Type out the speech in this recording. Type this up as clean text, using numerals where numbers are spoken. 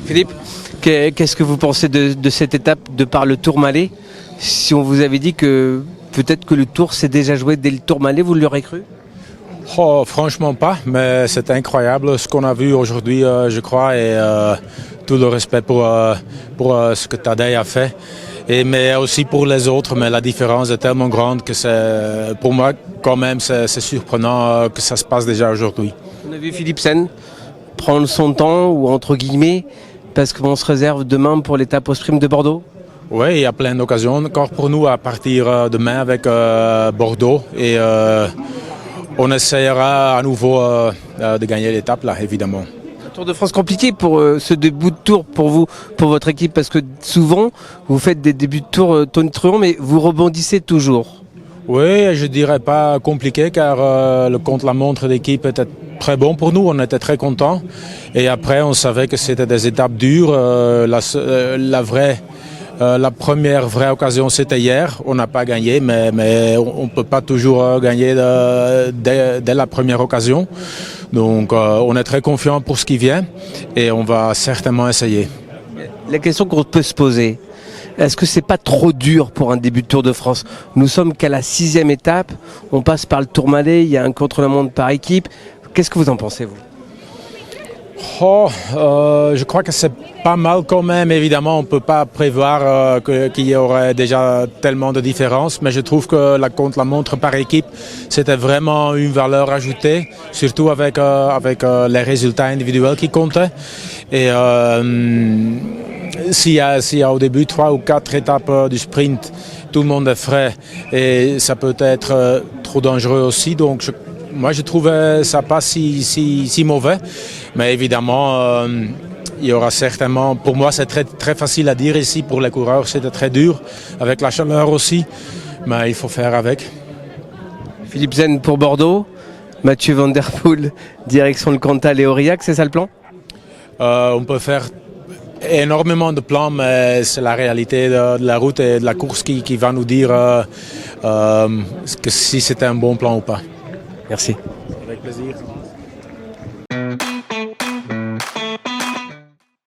Philippe, qu'est-ce que vous pensez de cette étape de par le Tourmalet? Si on vous avait dit que peut-être que le Tour s'est déjà joué dès le Tourmalet, vous l'aurez cru? Oh, franchement pas, mais c'est incroyable ce qu'on a vu aujourd'hui, je crois, et tout le respect pour ce que Tadej a fait, mais aussi pour les autres, mais la différence est tellement grande que pour moi, quand même, c'est surprenant que ça se passe déjà aujourd'hui. On a vu Philipsen prendre son temps, ou entre guillemets, parce qu'on se réserve demain pour l'étape au sprint de Bordeaux. Oui, il y a plein d'occasions encore pour nous à partir demain avec Bordeaux, et on essaiera à nouveau de gagner l'étape là, évidemment. Un Tour de France compliqué pour ce début de tour pour vous, pour votre équipe, parce que souvent vous faites des débuts de tour tonitruants, mais vous rebondissez toujours. Oui, je dirais pas compliqué car le contre-la-montre d'équipe était très bon pour nous, on était très contents. Et après, on savait que c'était des étapes dures. La première vraie occasion, c'était hier. On n'a pas gagné, mais on ne peut pas toujours gagner dès la première occasion. Donc, on est très confiant pour ce qui vient et on va certainement essayer. La question qu'on peut se poser, est-ce que c'est pas trop dur pour un début de Tour de France? Nous sommes qu'à la 6e étape, on passe par le Tourmalet, il y a un contre-la-montre par équipe. Qu'est-ce que vous en pensez, vous? Je crois que c'est pas mal quand même. Évidemment, on ne peut pas prévoir qu'il y aurait déjà tellement de différences, mais je trouve que la contre-la-montre par équipe, c'était vraiment une valeur ajoutée, surtout avec les résultats individuels qui comptaient. Et s'il y a au début 3 ou 4 étapes du sprint, tout le monde est frais et ça peut être trop dangereux aussi. Donc moi, je trouvais ça pas si mauvais, mais évidemment, il y aura certainement. Pour moi, c'est très très facile à dire ici. Pour les coureurs, c'était très dur avec la chaleur aussi, mais il faut faire avec. Philipsen pour Bordeaux, Mathieu Van Der Poel, direction le Cantal et Aurillac, c'est ça le plan? On peut faire énormément de plans, mais c'est la réalité de la route et de la course qui va nous dire que si c'était un bon plan ou pas. Merci. Avec plaisir.